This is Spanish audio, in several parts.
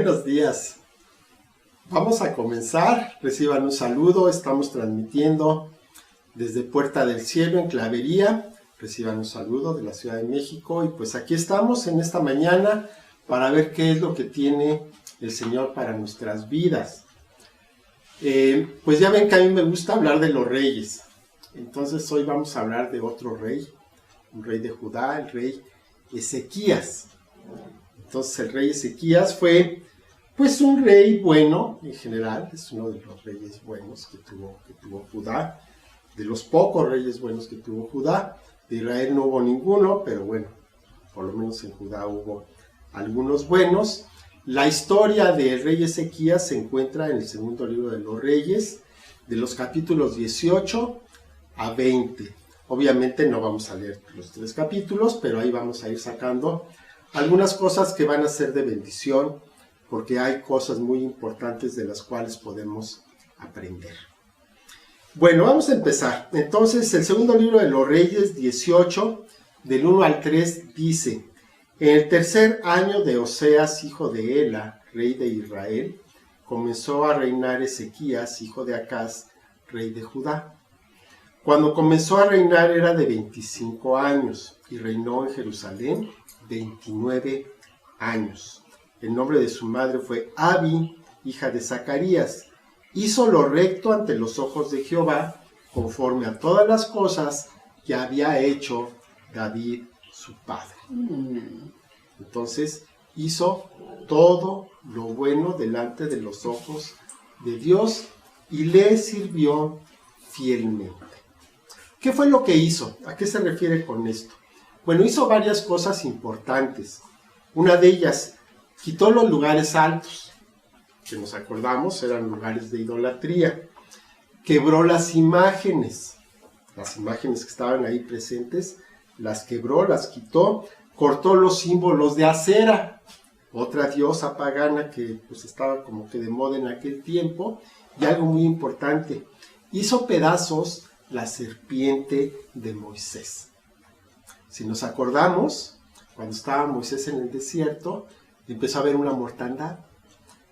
Buenos días. Vamos a comenzar. Reciban un saludo. Estamos transmitiendo desde Puerta del Cielo en Clavería. Reciban un saludo de la Ciudad de México. Y pues aquí estamos en esta mañana para ver qué es lo que tiene el Señor para nuestras vidas. Pues ya ven que a mí me gusta hablar de los reyes. Entonces hoy vamos a hablar de otro rey, un rey de Judá, el rey Ezequías. Entonces el rey Ezequías fue pues un rey bueno en general, es uno de los reyes buenos que tuvo Judá, de los pocos reyes buenos que tuvo Judá. De Israel no hubo ninguno, pero bueno, por lo menos en Judá hubo algunos buenos. La historia del rey Ezequías se encuentra en el segundo libro de los Reyes, de los capítulos 18 a 20. Obviamente no vamos a leer los 3 capítulos, pero ahí vamos a ir sacando algunas cosas que van a ser de bendición, porque hay cosas muy importantes de las cuales podemos aprender. Bueno, vamos a empezar. Entonces, el segundo libro de los Reyes, 18, del 1 al 3, dice: En el tercer año de Oseas, hijo de Ela, rey de Israel, comenzó a reinar Ezequías, hijo de Acaz, rey de Judá. Cuando comenzó a reinar era de 25 años y reinó en Jerusalén 29 años. El nombre de su madre fue Abi, hija de Zacarías. Hizo lo recto ante los ojos de Jehová, conforme a todas las cosas que había hecho David su padre. Entonces hizo todo lo bueno delante de los ojos de Dios y le sirvió fielmente. ¿Qué fue lo que hizo? ¿A qué se refiere con esto? Bueno, hizo varias cosas importantes. Una de ellas, quitó los lugares altos, que nos acordamos eran lugares de idolatría. Quebró las imágenes que estaban ahí presentes, las quebró, las quitó. Cortó los símbolos de Acera, otra diosa pagana que pues estaba como que de moda en aquel tiempo. Y algo muy importante, hizo pedazos la serpiente de Moisés. Si nos acordamos, cuando estaba Moisés en el desierto, empezó a haber una mortandad.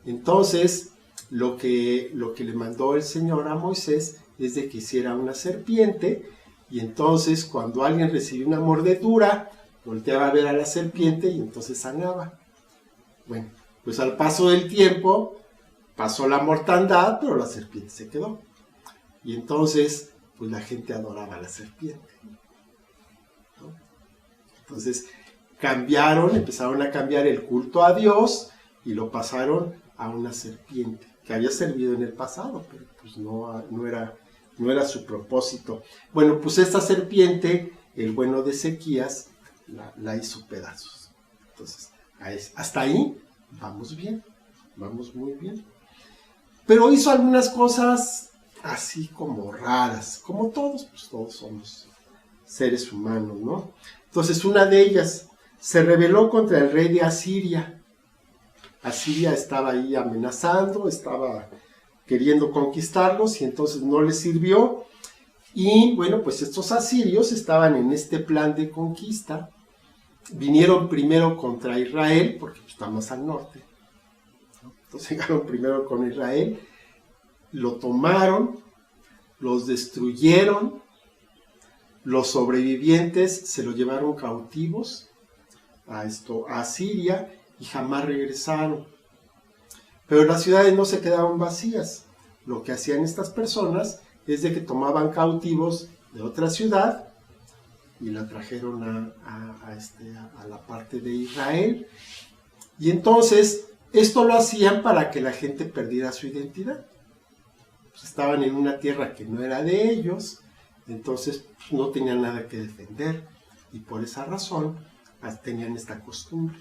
Entonces, lo que le mandó el Señor a Moisés es de que hiciera una serpiente, y entonces cuando alguien recibía una mordedura, volteaba a ver a la serpiente y entonces sanaba. Bueno, pues al paso del tiempo, pasó la mortandad, pero la serpiente se quedó. Y entonces, pues la gente adoraba a la serpiente, ¿no? Entonces, empezaron a cambiar el culto a Dios y lo pasaron a una serpiente, que había servido en el pasado, pero pues no era su propósito. Bueno, pues esta serpiente, el bueno de Ezequías, la hizo pedazos. Entonces, hasta ahí vamos bien, vamos muy bien. Pero hizo algunas cosas así como raras, como todos, pues todos somos seres humanos, ¿no? Entonces, una de ellas, se rebeló contra el rey de Asiria. Asiria estaba ahí amenazando, estaba queriendo conquistarlos y entonces no les sirvió. Y bueno, pues estos asirios estaban en este plan de conquista. Vinieron primero contra Israel, porque está más al norte, ¿no? Entonces llegaron primero con Israel, lo tomaron, los destruyeron, los sobrevivientes se lo llevaron cautivos a Asiria y jamás regresaron. Pero las ciudades no se quedaban vacías. Lo que hacían estas personas es de que tomaban cautivos de otra ciudad y la trajeron a la parte de Israel. Y entonces esto lo hacían para que la gente perdiera su identidad. Pues estaban en una tierra que no era de ellos, entonces pues, no tenían nada que defender y por esa razón tenían esta costumbre.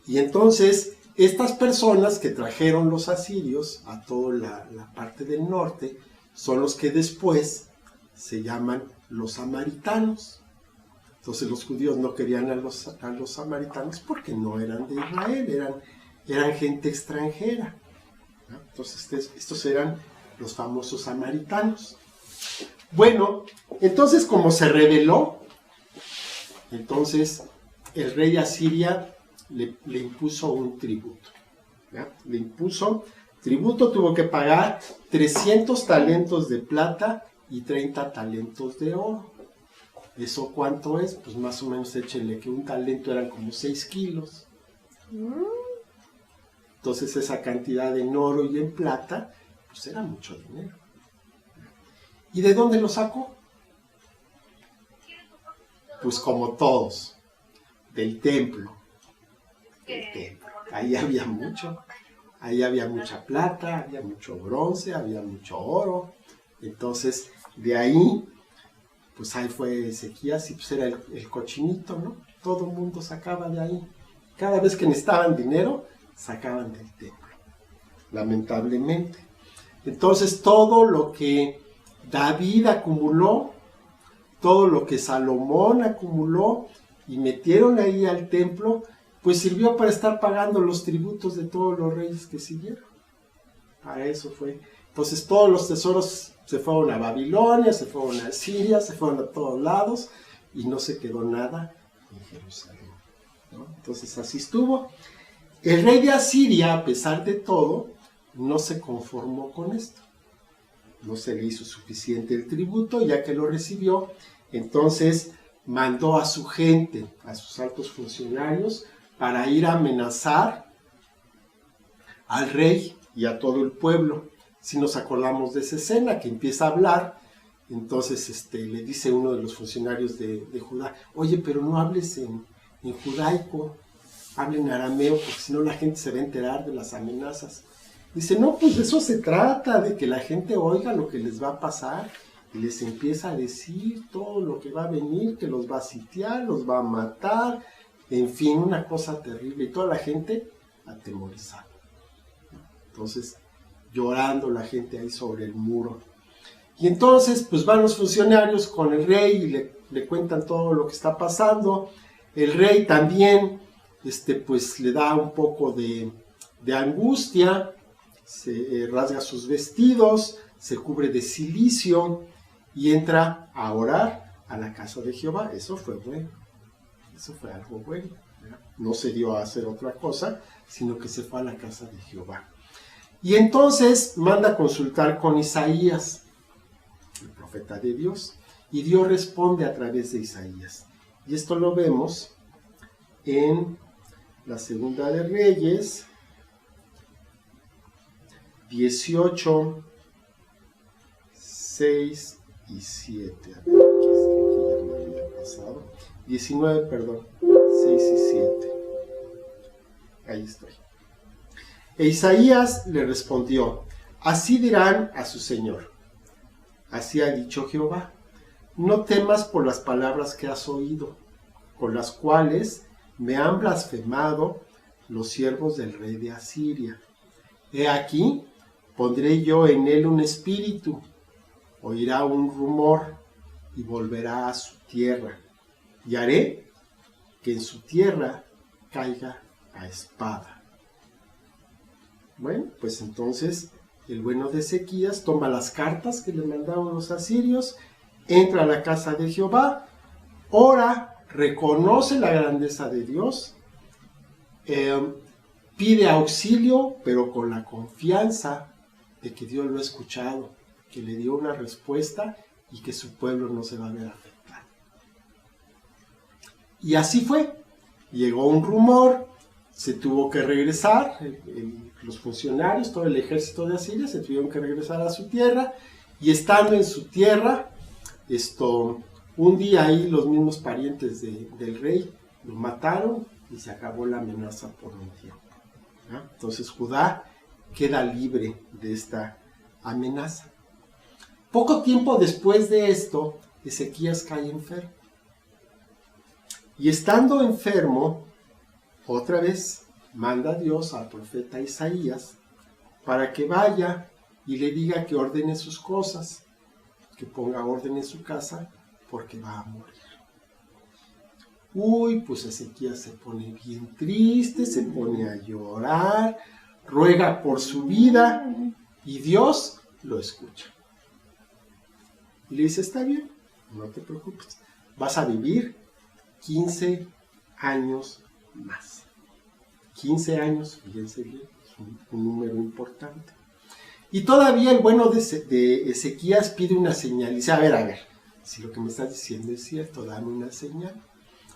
Y entonces estas personas que trajeron los asirios a toda la parte del norte son los que después se llaman los samaritanos. Entonces los judíos no querían a los samaritanos porque no eran de Israel, eran gente extranjera, ¿no? Entonces estos eran los famosos samaritanos. Bueno, entonces como se rebeló, entonces el rey de Asiria le impuso un tributo. ¿Ya? Le impuso tributo, tuvo que pagar 300 talentos de plata y 30 talentos de oro. ¿Eso cuánto es? Pues más o menos échenle que un talento eran como 6 kilos. Entonces esa cantidad en oro y en plata, pues era mucho dinero. ¿Y de dónde lo sacó? Pues como todos, del templo. Del templo. Ahí había mucho. Ahí había mucha plata, había mucho bronce, había mucho oro. Entonces, de ahí, pues ahí fue Ezequías y pues era el cochinito, ¿no? Todo el mundo sacaba de ahí. Cada vez que necesitaban dinero, sacaban del templo. Lamentablemente. Entonces, todo lo que David acumuló, todo lo que Salomón acumuló y metieron ahí al templo, pues sirvió para estar pagando los tributos de todos los reyes que siguieron. Para eso fue. Entonces todos los tesoros se fueron a Babilonia, se fueron a Siria, se fueron a todos lados y no se quedó nada en Jerusalén, ¿no? Entonces así estuvo. El rey de Asiria, a pesar de todo, no se conformó con esto. No se le hizo suficiente el tributo, ya que lo recibió, entonces mandó a su gente, a sus altos funcionarios, para ir a amenazar al rey y a todo el pueblo. Si nos acordamos de esa escena que empieza a hablar, entonces le dice uno de los funcionarios de Judá, oye, pero no hables en judaico, habla en arameo, porque si no la gente se va a enterar de las amenazas. Dice, no, pues de eso se trata, de que la gente oiga lo que les va a pasar y les empieza a decir todo lo que va a venir, que los va a sitiar, los va a matar, en fin, una cosa terrible, y toda la gente atemorizada. Entonces, llorando la gente ahí sobre el muro. Y entonces, pues van los funcionarios con el rey y le cuentan todo lo que está pasando. El rey también, pues le da un poco de angustia, se rasga sus vestidos, se cubre de cilicio y entra a orar a la casa de Jehová. Eso fue bueno, eso fue algo bueno, ¿verdad? No se dio a hacer otra cosa, sino que se fue a la casa de Jehová. Y entonces manda a consultar con Isaías, el profeta de Dios, y Dios responde a través de Isaías. Y esto lo vemos en la Segunda de Reyes, 18, 6 y 7. A ver, aquí ya me había pasado. 19, perdón, 6 y 7. Ahí estoy. E Isaías le respondió, así dirán a su Señor, así ha dicho Jehová, no temas por las palabras que has oído, con las cuales me han blasfemado los siervos del rey de Asiria. He aquí, pondré yo en él un espíritu, oirá un rumor y volverá a su tierra, y haré que en su tierra caiga a espada. Bueno, pues entonces el bueno de Ezequías toma las cartas que le mandaron los asirios, entra a la casa de Jehová, ora, reconoce la grandeza de Dios, pide auxilio, pero con la confianza de que Dios lo ha escuchado, que le dio una respuesta y que su pueblo no se va a ver afectado. Y así fue. Llegó un rumor, se tuvo que regresar, los funcionarios, todo el ejército de Asiria se tuvieron que regresar a su tierra, y estando en su tierra, un día ahí los mismos parientes del rey lo mataron y se acabó la amenaza por un tiempo. ¿No? Entonces Judá queda libre de esta amenaza. Poco tiempo después de esto, Ezequías cae enfermo. Y estando enfermo, otra vez manda Dios al profeta Isaías para que vaya y le diga que ordene sus cosas, que ponga orden en su casa, porque va a morir. Uy, pues Ezequías se pone bien triste, se pone a llorar, ruega por su vida y Dios lo escucha. Y le dice, está bien, no te preocupes, vas a vivir 15 años más. 15 años, fíjense bien, es un número importante. Y todavía el bueno de Ezequías pide una señal. Dice, a ver, si lo que me estás diciendo es cierto, dame una señal.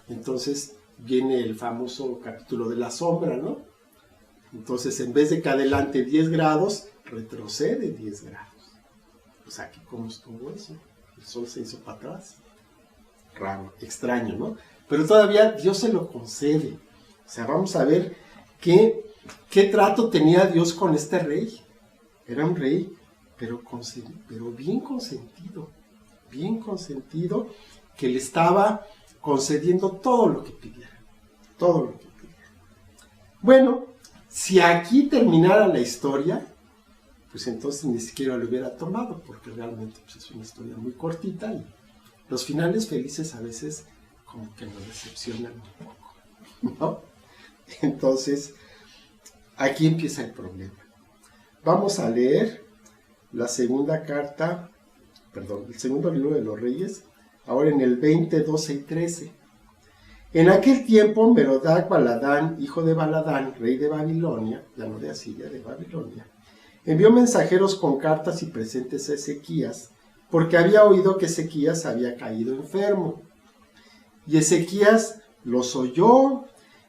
Entonces viene el famoso capítulo de la sombra, ¿no? Entonces, en vez de que adelante 10 grados, retrocede 10 grados. O sea, ¿cómo estuvo eso? El sol se hizo para atrás. Raro, extraño, ¿no? Pero todavía Dios se lo concede. O sea, vamos a ver qué trato tenía Dios con este rey. Era un rey, pero bien consentido, que le estaba concediendo todo lo que pidiera. Todo lo que pidiera. Bueno, si aquí terminara la historia, pues entonces ni siquiera lo hubiera tomado, porque realmente pues, es una historia muy cortita y los finales felices a veces como que nos decepcionan un poco, ¿no? Entonces, aquí empieza el problema. Vamos a leer la segunda carta, el segundo libro de los Reyes, ahora en el 20, 12 y 13. En aquel tiempo, Merodach Baladán, hijo de Baladán, rey de Babilonia, ya no de Asiria, de Babilonia, envió mensajeros con cartas y presentes a Ezequías, porque había oído que Ezequías había caído enfermo. Y Ezequías los oyó,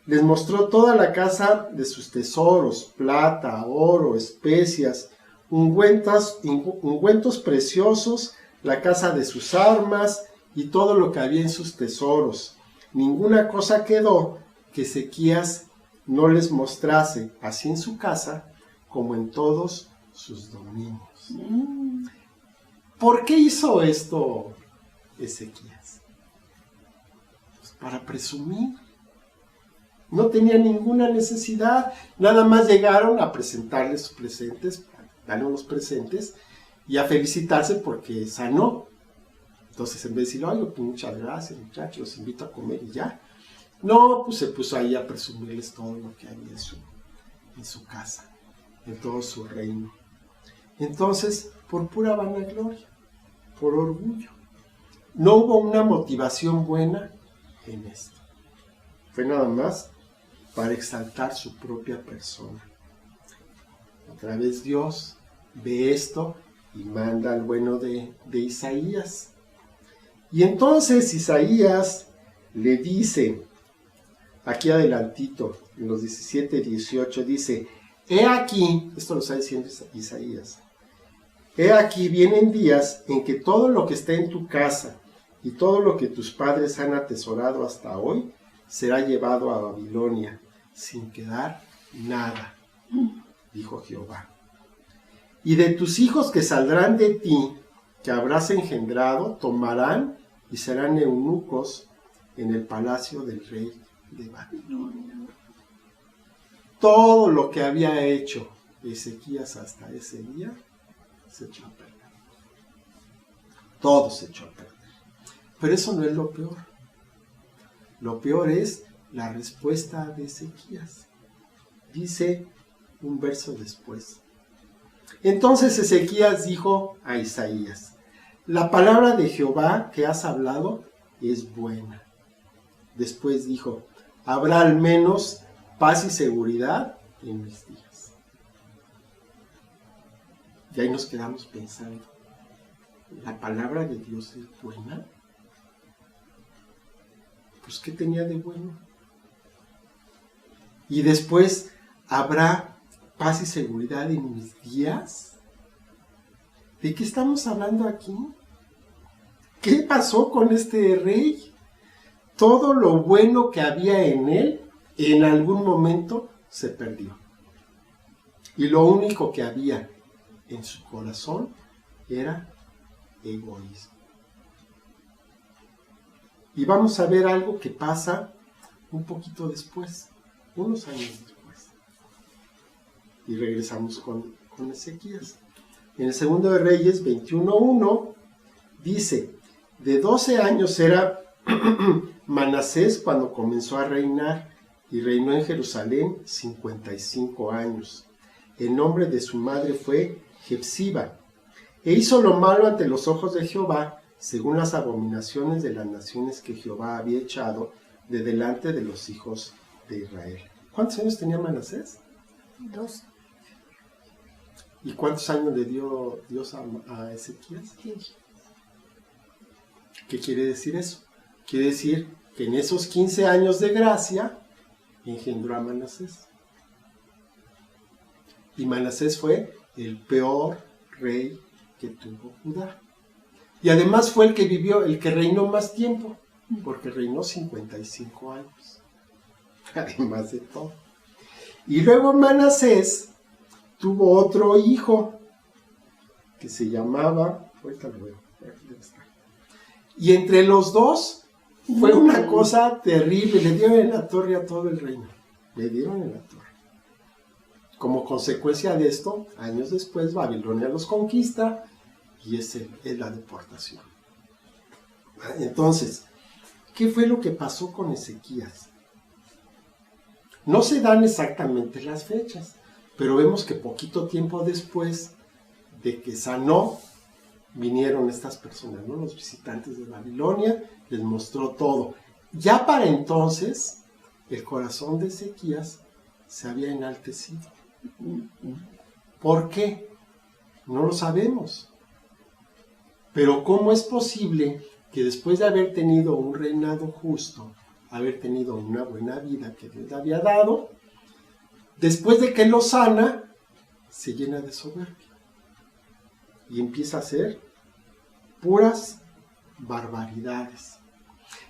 les mostró toda la casa de sus tesoros, plata, oro, especias, ungüentos preciosos, la casa de sus armas y todo lo que había en sus tesoros. Ninguna cosa quedó que Ezequías no les mostrase, así en su casa como en todos sus dominios. ¿Por qué hizo esto Ezequías? Pues para presumir. No tenía ninguna necesidad, nada más llegaron a presentarle sus presentes, darle unos presentes y a felicitarse porque sanó. Entonces, en vez de decir, oye, pues muchas gracias, muchachos, los invito a comer y ya. No, pues se puso ahí a presumirles todo lo que había en su casa, en todo su reino. Entonces, por pura vanagloria, por orgullo. No hubo una motivación buena en esto. Fue nada más para exaltar su propia persona. Otra vez Dios ve esto y manda al bueno de Isaías. Y entonces Isaías le dice, aquí adelantito, en los 17, 18, dice, he aquí, esto lo está diciendo Isaías, he aquí vienen días en que todo lo que está en tu casa y todo lo que tus padres han atesorado hasta hoy será llevado a Babilonia, sin quedar nada, dijo Jehová. Y de tus hijos que saldrán de ti, que habrás engendrado, tomarán y serán eunucos en el palacio del rey de Babilonia. Todo lo que había hecho Ezequías hasta ese día se echó a perder. Todo se echó a perder. Pero eso no es lo peor. Lo peor es la respuesta de Ezequías. Dice un verso después. Entonces Ezequías dijo a Isaías, la palabra de Jehová que has hablado es buena. Después dijo, habrá al menos paz y seguridad en mis días. Y ahí nos quedamos pensando, ¿la palabra de Dios es buena? Pues, ¿qué tenía de bueno? Y después, ¿habrá paz y seguridad en mis días? ¿De qué estamos hablando aquí? ¿Qué pasó con este rey? Todo lo bueno que había en él, en algún momento se perdió. Y lo único que había en su corazón era egoísmo. Y vamos a ver algo que pasa un poquito después, unos años después. Y regresamos con Ezequías. En el segundo de Reyes 21:1 dice, de 12 años era Manasés cuando comenzó a reinar y reinó en Jerusalén 55 años. El nombre de su madre fue Jepsiba. E hizo lo malo ante los ojos de Jehová, según las abominaciones de las naciones que Jehová había echado de delante de los hijos de Israel. ¿Cuántos años tenía Manasés? 12. ¿Y cuántos años le dio Dios a Ezequías? 15. ¿Qué quiere decir eso? Quiere decir que en esos 15 años de gracia engendró a Manasés. Y Manasés fue el peor rey que tuvo Judá. Y además fue el que reinó más tiempo, porque reinó 55 años. Además de todo. Y luego Manasés tuvo otro hijo que se llamaba, ahorita lo veo, aquí debe estar. Y entre los dos fue una cosa terrible, le dieron en la torre a todo el reino, le dieron en la torre. Como consecuencia de esto, años después Babilonia los conquista y es la deportación. Entonces, ¿qué fue lo que pasó con Ezequías? No se dan exactamente las fechas, pero vemos que poquito tiempo después de que sanó, vinieron estas personas, ¿no? Los visitantes de Babilonia, les mostró todo. Ya para entonces, el corazón de Ezequías se había enaltecido. ¿Por qué? No lo sabemos. Pero ¿cómo es posible que después de haber tenido un reinado justo, haber tenido una buena vida que Dios le había dado, después de que lo sana, se llena de soberbia y empieza a hacer puras barbaridades?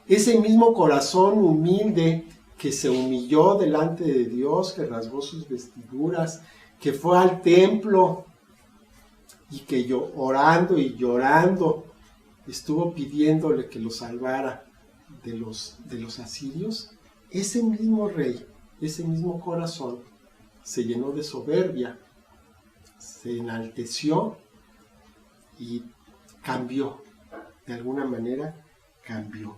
Ese mismo corazón humilde que se humilló delante de Dios, que rasgó sus vestiduras, que fue al templo y que orando y llorando estuvo pidiéndole que lo salvara de los asirios, ese mismo rey, ese mismo corazón se llenó de soberbia, se enalteció y cambió, de alguna manera cambió.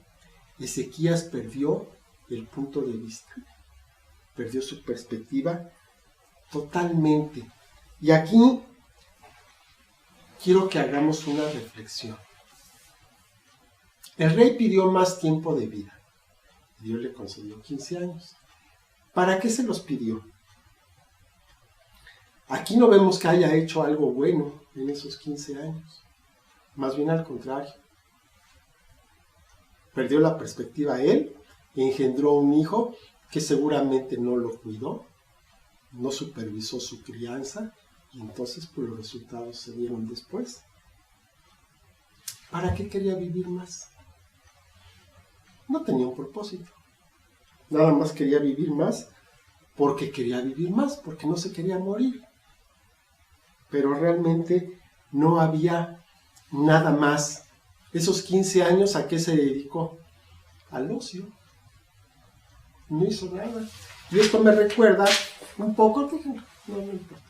Ezequías perdió el punto de vista, perdió su perspectiva totalmente. Y aquí quiero que hagamos una reflexión. El rey pidió más tiempo de vida. Dios le concedió 15 años. ¿Para qué se los pidió? Aquí no vemos que haya hecho algo bueno en esos 15 años. Más bien al contrario. Perdió la perspectiva él, engendró un hijo que seguramente no lo cuidó, no supervisó su crianza, y entonces pues los resultados se dieron después. ¿Para qué quería vivir más? No tenía un propósito. Nada más quería vivir más porque quería vivir más, porque no se quería morir. Pero realmente no había nada más. Esos 15 años, ¿a qué se dedicó? Al ocio. No hizo nada. Y esto me recuerda un poco, no me importa.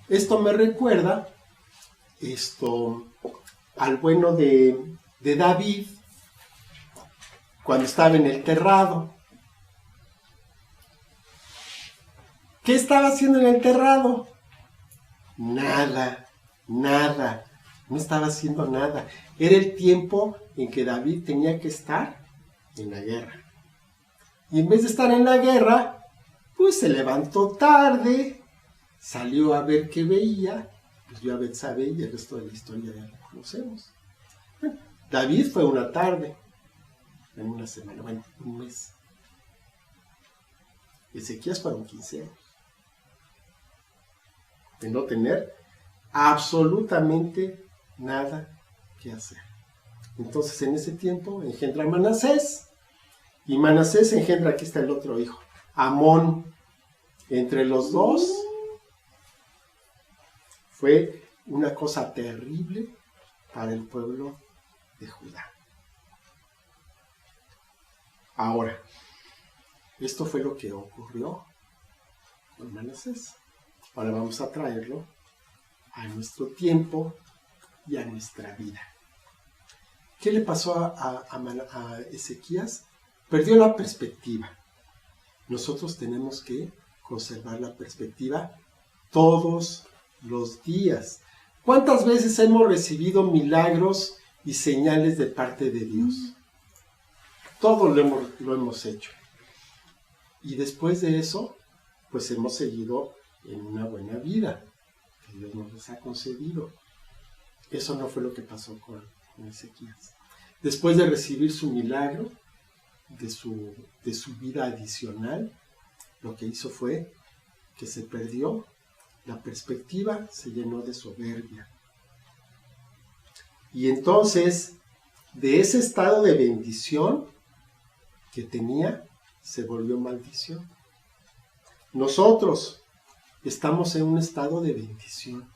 Esto me recuerda al bueno de David cuando estaba en el terrado. ¿Qué estaba haciendo en el terrado? Nada. No estaba haciendo nada. Era el tiempo en que David tenía que estar en la guerra. Y en vez de estar en la guerra, pues se levantó tarde, salió a ver qué veía, pues vio a Betsabé y el resto de la historia ya la conocemos. Bueno, David fue una tarde, en una semana, bueno, un mes. Ezequías fueron 15 años. De no tener absolutamente nada que hacer. Entonces en ese tiempo engendra a Manasés, y Manasés engendra, aquí está el otro hijo, Amón. Entre los dos fue una cosa terrible para el pueblo de Judá. Ahora, esto fue lo que ocurrió con Manasés. Ahora vamos a traerlo a nuestro tiempo y a nuestra vida. ¿Qué le pasó a Ezequías? Perdió la perspectiva. Nosotros tenemos que conservar la perspectiva todos los días. ¿Cuántas veces hemos recibido milagros y señales de parte de Dios? Todos lo hemos hecho. Y después de eso, pues hemos seguido en una buena vida que Dios nos ha concedido. Eso no fue lo que pasó con Ezequías. Después de recibir su milagro, de su vida adicional, lo que hizo fue que se perdió la perspectiva, se llenó de soberbia. Y entonces, de ese estado de bendición que tenía, se volvió maldición. Nosotros estamos en un estado de bendición.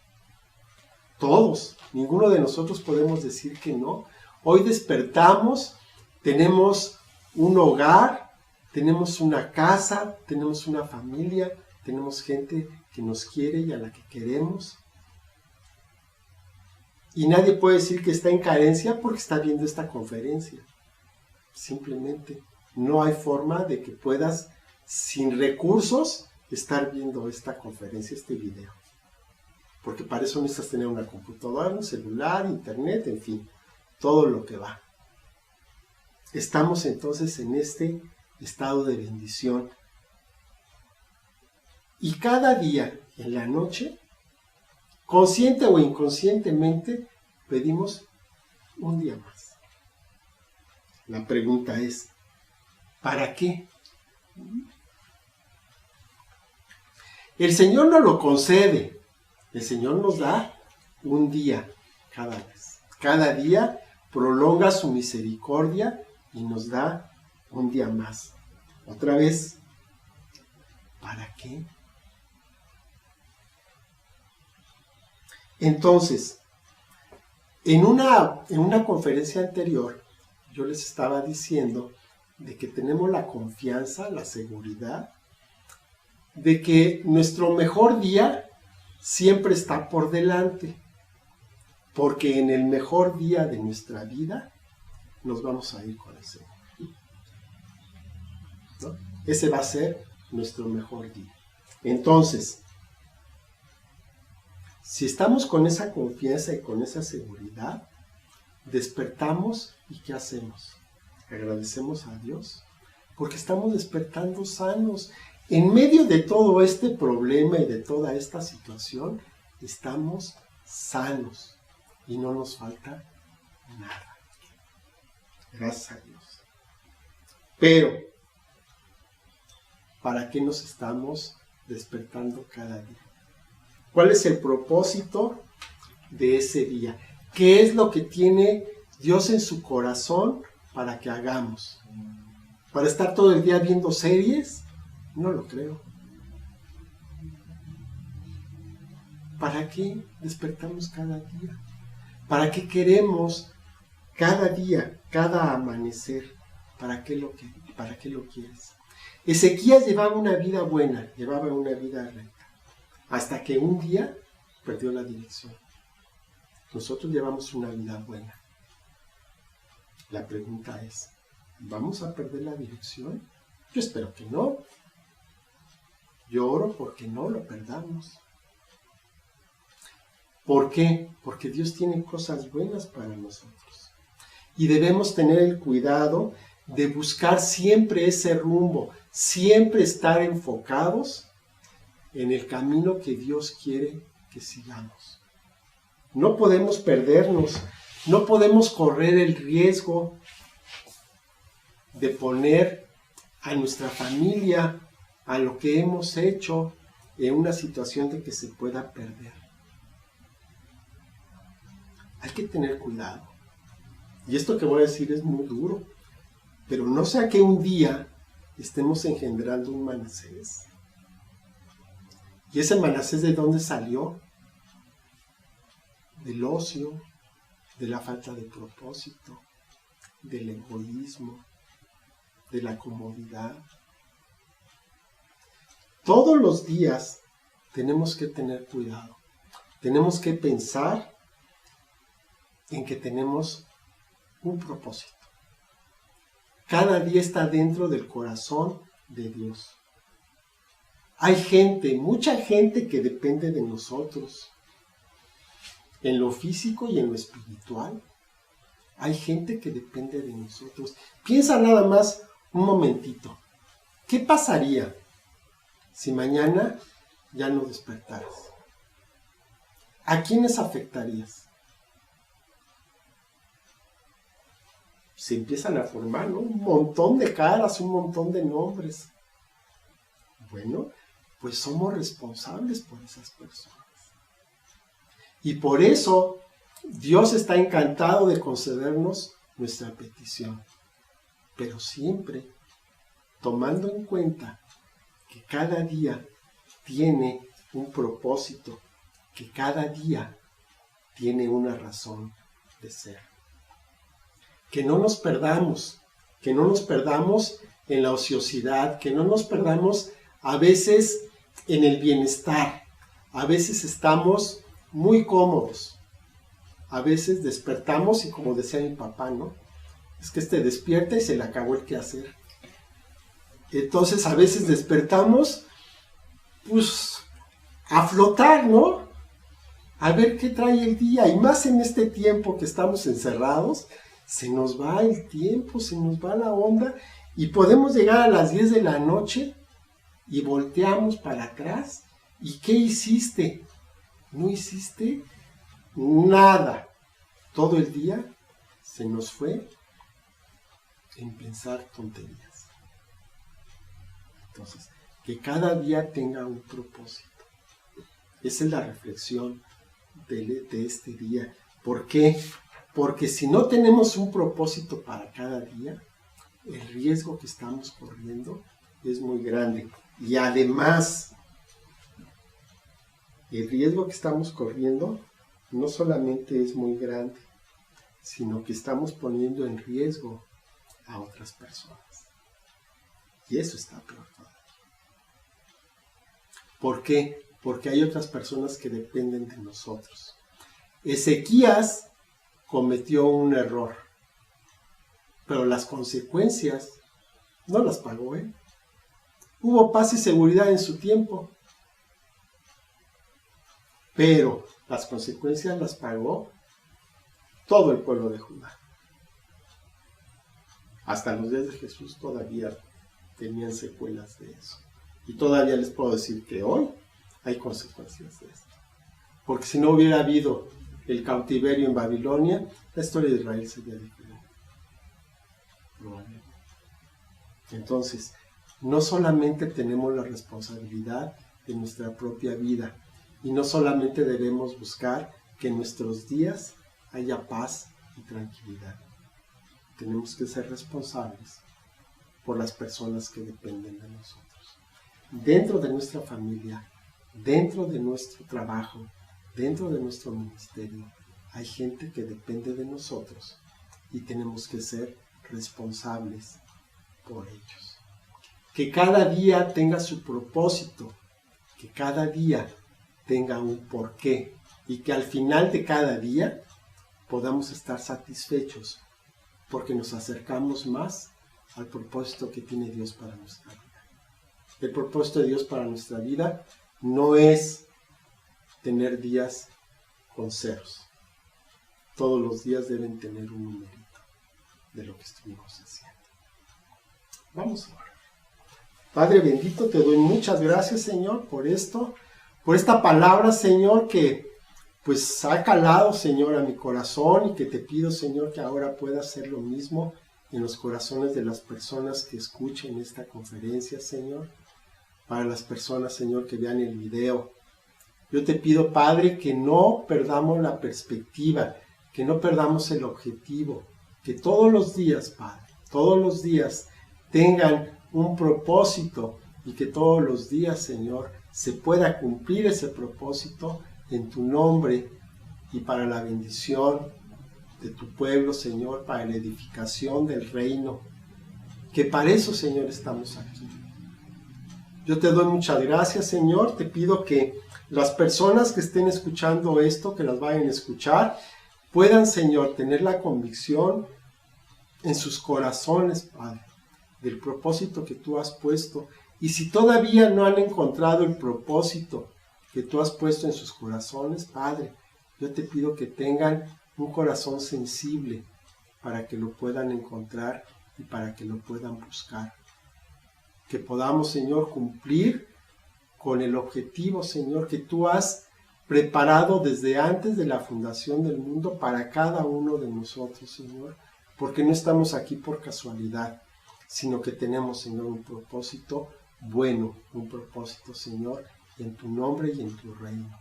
Todos, ninguno de nosotros podemos decir que no. Hoy despertamos, tenemos un hogar, tenemos una casa, tenemos una familia, tenemos gente que nos quiere y a la que queremos. Y nadie puede decir que está en carencia porque está viendo esta conferencia. Simplemente no hay forma de que puedas, sin recursos, estar viendo esta conferencia, este video. Porque para eso necesitas tener una computadora, un celular, internet, en fin, todo lo que va. Estamos entonces en este estado de bendición. Y cada día, en la noche, consciente o inconscientemente, pedimos un día más. La pregunta es, ¿para qué? El Señor nos lo concede. El Señor nos da un día cada vez. Cada día prolonga su misericordia y nos da un día más. Otra vez, ¿para qué? Entonces, en una conferencia anterior, yo les estaba diciendo de que tenemos la confianza, la seguridad, de que nuestro mejor día siempre está por delante, porque en el mejor día de nuestra vida nos vamos a ir con el Señor, ¿no? Ese va a ser nuestro mejor día. Entonces, si estamos con esa confianza y con esa seguridad, despertamos y ¿qué hacemos? Agradecemos a Dios, porque estamos despertando sanos. En medio de todo este problema y de toda esta situación, estamos sanos y no nos falta nada. Gracias a Dios. Pero, ¿para qué nos estamos despertando cada día? ¿Cuál es el propósito de ese día? ¿Qué es lo que tiene Dios en su corazón para que hagamos? ¿Para estar todo el día viendo series? No lo creo. ¿Para qué despertamos cada día? ¿Para qué queremos cada día, cada amanecer? ¿Para qué lo quieres? Ezequías llevaba una vida buena, llevaba una vida recta, hasta que un día perdió la dirección. Nosotros llevamos una vida buena. La pregunta es, ¿vamos a perder la dirección? Yo espero que no. Yo oro porque no lo perdamos. ¿Por qué? Porque Dios tiene cosas buenas para nosotros. Y debemos tener el cuidado de buscar siempre ese rumbo, siempre estar enfocados en el camino que Dios quiere que sigamos. No podemos perdernos, no podemos correr el riesgo de poner a nuestra familia, a lo que hemos hecho, en una situación de que se pueda perder. Hay que tener cuidado. Y esto que voy a decir es muy duro, pero no sea que un día estemos engendrando un Manasés. ¿Y ese Manasés de dónde salió? Del ocio, de la falta de propósito, del egoísmo, de la comodidad. Todos los días tenemos que tener cuidado. Tenemos que pensar en que tenemos un propósito. Cada día está dentro del corazón de Dios. Hay gente, mucha gente que depende de nosotros. En lo físico y en lo espiritual. Hay gente que depende de nosotros. Piensa nada más un momentito. ¿Qué pasaría si mañana ya no despertaras? ¿A quiénes afectarías? Se empiezan a formar, ¿no? Un montón de caras, un montón de nombres. Bueno, pues somos responsables por esas personas. Y por eso Dios está encantado de concedernos nuestra petición. Pero siempre tomando en cuenta que cada día tiene un propósito, que cada día tiene una razón de ser. Que no nos perdamos en la ociosidad, que no nos perdamos a veces en el bienestar. A veces estamos muy cómodos, a veces despertamos y como decía mi papá, ¿no? Es que despierta y se le acabó el quehacer. Entonces a veces despertamos, pues, a flotar, ¿no? A ver qué trae el día. Y más en este tiempo que estamos encerrados, se nos va el tiempo, se nos va la onda y podemos llegar a las 10 de la noche y volteamos para atrás. ¿Y qué hiciste? No hiciste nada. Todo el día se nos fue en pensar tonterías. Entonces, que cada día tenga un propósito. Esa es la reflexión de este día. ¿Por qué? Porque si no tenemos un propósito para cada día, el riesgo que estamos corriendo es muy grande. Y además, el riesgo que estamos corriendo no solamente es muy grande, sino que estamos poniendo en riesgo a otras personas. Y eso está peor todavía. ¿Por qué? Porque hay otras personas que dependen de nosotros. Ezequías cometió un error, pero las consecuencias no las pagó él. Hubo paz y seguridad en su tiempo, pero las consecuencias las pagó todo el pueblo de Judá. Hasta los días de Jesús todavía tenían secuelas de eso. Y todavía les puedo decir que hoy hay consecuencias de esto. Porque si no hubiera habido el cautiverio en Babilonia, la historia de Israel sería diferente. Probablemente. Entonces, no solamente tenemos la responsabilidad de nuestra propia vida, y no solamente debemos buscar que en nuestros días haya paz y tranquilidad. Tenemos que ser responsables por las personas que dependen de nosotros. Dentro de nuestra familia, dentro de nuestro trabajo, dentro de nuestro ministerio, hay gente que depende de nosotros y tenemos que ser responsables por ellos. Que cada día tenga su propósito, que cada día tenga un porqué y que al final de cada día podamos estar satisfechos porque nos acercamos más al propósito que tiene Dios para nuestra vida. El propósito de Dios para nuestra vida no es tener días con ceros. Todos los días deben tener un numerito de lo que estuvimos haciendo. Vamos a orar. Padre bendito, te doy muchas gracias, Señor, por esto, por esta palabra, Señor, que pues ha calado, Señor, a mi corazón y que te pido, Señor, que ahora pueda hacer lo mismo en los corazones de las personas que escuchen esta conferencia, Señor. Para las personas, Señor, que vean el video. Yo te pido, Padre, que no perdamos la perspectiva, que no perdamos el objetivo, que todos los días, Padre, todos los días tengan un propósito y que todos los días, Señor, se pueda cumplir ese propósito en tu nombre y para la bendición de tu pueblo, Señor, para la edificación del reino, que para eso, Señor, estamos aquí. Yo te doy muchas gracias, Señor. Te pido que las personas que estén escuchando esto, que las vayan a escuchar, puedan, Señor, tener la convicción en sus corazones, Padre, del propósito que tú has puesto. Y si todavía no han encontrado el propósito que tú has puesto en sus corazones, Padre, yo te pido que tengan un corazón sensible para que lo puedan encontrar y para que lo puedan buscar. que podamos, Señor, cumplir con el objetivo, Señor, que tú has preparado desde antes de la fundación del mundo para cada uno de nosotros, Señor, porque no estamos aquí por casualidad, sino que tenemos, Señor, un propósito bueno, un propósito, Señor, en tu nombre y en tu reino.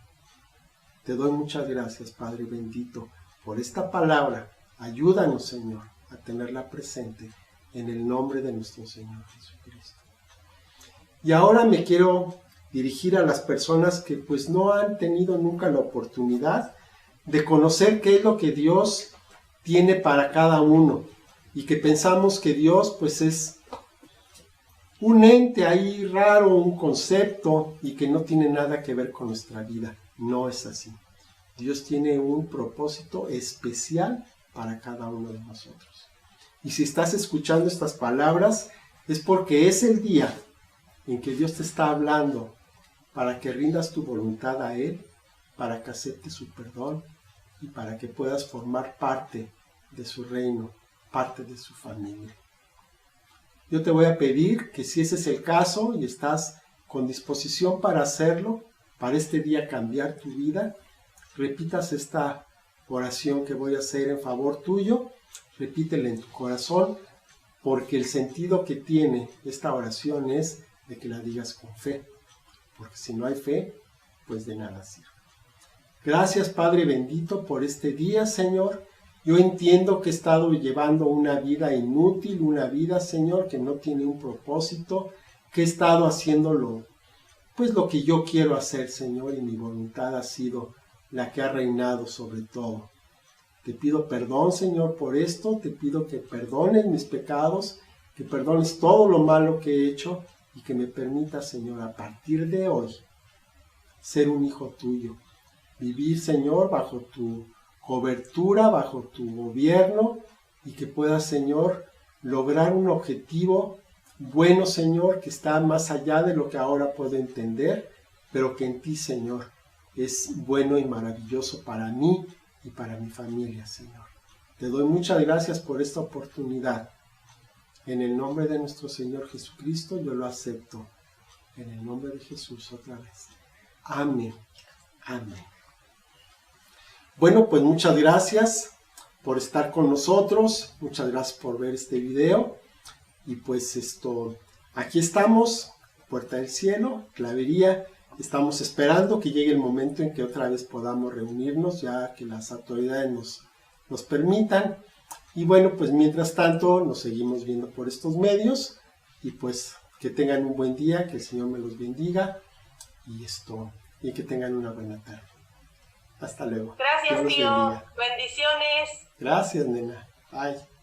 Te doy muchas gracias, Padre bendito, por esta palabra. Ayúdanos, Señor, a tenerla presente en el nombre de nuestro Señor Jesucristo. Y ahora me quiero dirigir a las personas que pues no han tenido nunca la oportunidad de conocer qué es lo que Dios tiene para cada uno y que pensamos que Dios pues es un ente ahí raro, un concepto y que no tiene nada que ver con nuestra vida. No es así. Dios tiene un propósito especial para cada uno de nosotros. Y si estás escuchando estas palabras es porque es el día en que Dios te está hablando para que rindas tu voluntad a Él, para que aceptes su perdón y para que puedas formar parte de su reino, parte de su familia. Yo te voy a pedir que si ese es el caso y estás con disposición para hacerlo, para este día cambiar tu vida, repitas esta oración que voy a hacer en favor tuyo, repítela en tu corazón, porque el sentido que tiene esta oración es de que la digas con fe, porque si no hay fe, pues de nada sirve. Gracias, Padre bendito, por este día, Señor. Yo entiendo que he estado llevando una vida inútil, una vida, Señor, que no tiene un propósito, que he estado haciendo lo que yo quiero hacer, Señor, y mi voluntad ha sido la que ha reinado sobre todo. Te pido perdón, Señor, por esto, te pido que perdones mis pecados, que perdones todo lo malo que he hecho y que me permitas, Señor, a partir de hoy, ser un hijo tuyo, vivir, Señor, bajo tu cobertura, bajo tu gobierno y que puedas, Señor, lograr un objetivo bueno, Señor, que está más allá de lo que ahora puedo entender, pero que en ti, Señor, es bueno y maravilloso para mí y para mi familia, Señor. Te doy muchas gracias por esta oportunidad. En el nombre de nuestro Señor Jesucristo yo lo acepto. En el nombre de Jesús otra vez. Amén. Amén. Bueno, pues muchas gracias por estar con nosotros. Muchas gracias por ver este video. Y pues aquí estamos, Puerta del Cielo, Clavería. Estamos esperando que llegue el momento en que otra vez podamos reunirnos, ya que las autoridades nos permitan. Y bueno, pues mientras tanto nos seguimos viendo por estos medios. Y pues que tengan un buen día, que el Señor me los bendiga. Y que tengan una buena tarde. Hasta luego. Gracias, tío. Bendiciones. Gracias, nena. Bye.